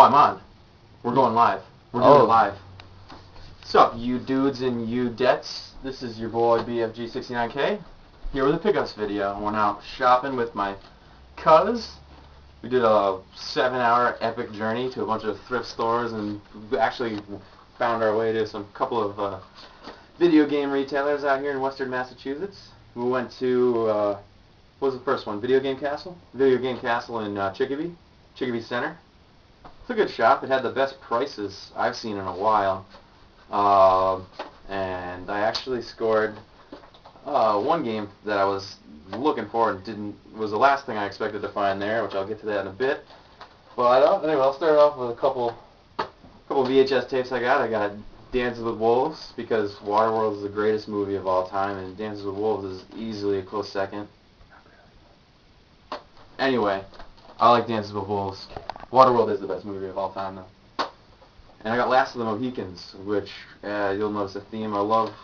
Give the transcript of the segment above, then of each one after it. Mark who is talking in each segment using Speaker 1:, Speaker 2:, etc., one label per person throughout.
Speaker 1: I'm on. We're going live. We're doing it live. What's up, you dudes and you dets? This is your boy BFG69000 here with a pickups video. I went out shopping with my cuz. We did a 7-hour epic journey to a bunch of thrift stores and we actually found our way to some couple of video game retailers out here in western Massachusetts. We went to, what was the first one? Video Game Castle? Video Game Castle in Chicopee Center. It's a good shop. It had the best prices I've seen in a while. And I actually scored one game that I was looking for and was the last thing I expected to find there, which I'll get to that in a bit. But anyway, I'll start off with a couple VHS tapes I got. I got Dances with Wolves because Waterworld is the greatest movie of all time, and Dances with Wolves is easily a close second. Anyway, I like Dances with Wolves. Waterworld is the best movie of all time, though. And I got Last of the Mohicans, which you'll notice a theme. I love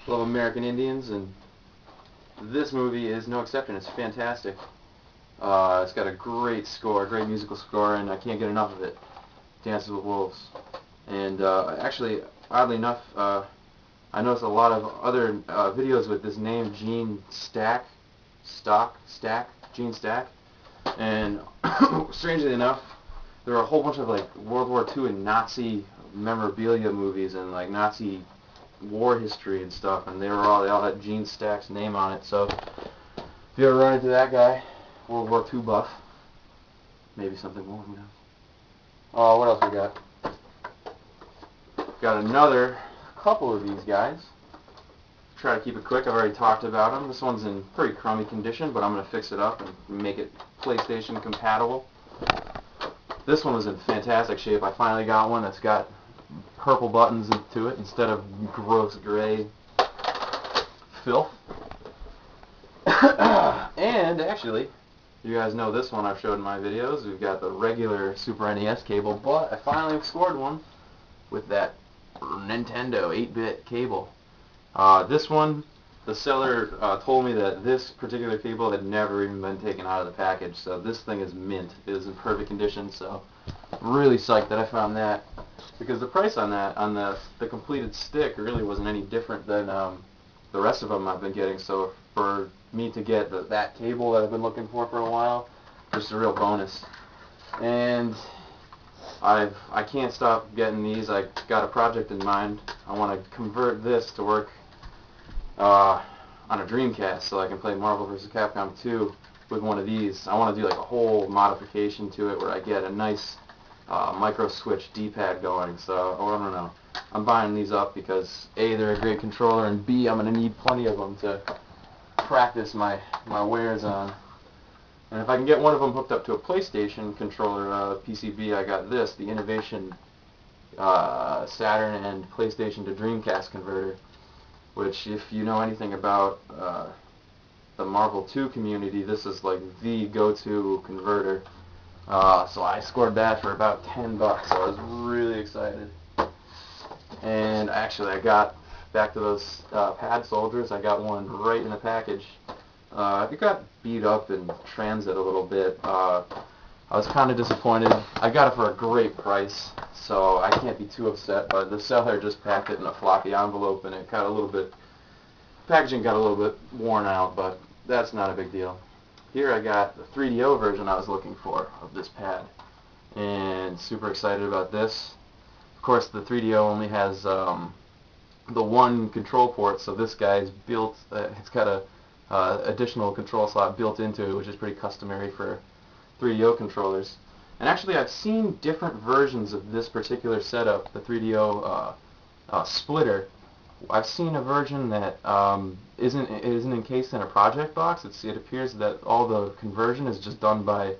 Speaker 1: American Indians, and this movie is no exception. It's fantastic. It's got a great score, a great musical score, and I can't get enough of it. Dances with Wolves. And actually, oddly enough, I noticed a lot of other videos with this name, Gene Stack. And strangely enough, there are a whole bunch of like World War II and Nazi memorabilia movies and like Nazi war history and stuff, and they all had Gene Stack's name on it. So if you ever run into that guy, World War II buff, maybe something more, who knows. Oh, what else we got? Got another couple of these guys. Try to keep it quick. I've already talked about them. This one's in pretty crummy condition, but I'm going to fix it up and make it PlayStation compatible. This one was in fantastic shape. I finally got one that's got purple buttons to it instead of gross gray filth. And actually, you guys know this one I've showed in my videos. We've got the regular Super NES cable, but I finally scored one with that Nintendo 8-bit cable. This one, the seller told me that this particular cable had never even been taken out of the package, so this thing is mint. It is in perfect condition, so I'm really psyched that I found that, because the price on that, on the completed stick, really wasn't any different than the rest of them I've been getting, so for me to get that cable that I've been looking for a while, just a real bonus. And I can't stop getting these. I got a project in mind. I want to convert this to work on a Dreamcast so I can play Marvel vs. Capcom 2 with one of these. I want to do like a whole modification to it where I get a nice micro switch D-pad going. So I don't know. I'm buying these up because A, they're a great controller, and B, I'm going to need plenty of them to practice my wares on. And if I can get one of them hooked up to a PlayStation controller PCB, I got this, the Innovation Saturn and PlayStation to Dreamcast converter, which if you know anything about the Marvel 2 community, this is like the go-to converter. So I scored that for about $10, so I was really excited. And actually I got, back to those pad soldiers, I got one right in the package. It got beat up in transit a little bit. I was kind of disappointed. I got it for a great price, so I can't be too upset, but the seller just packed it in a floppy envelope and it got a little bit, packaging got a little bit worn out, but that's not a big deal. Here I got the 3DO version I was looking for of this pad, and super excited about this. Of course, the 3DO only has the one control port, so this guy's built, it's got a additional control slot built into it, which is pretty customary for 3DO controllers. And actually, I've seen different versions of this particular setup, the 3DO splitter. I've seen a version that isn't encased in a project box. It appears that all the conversion is just done by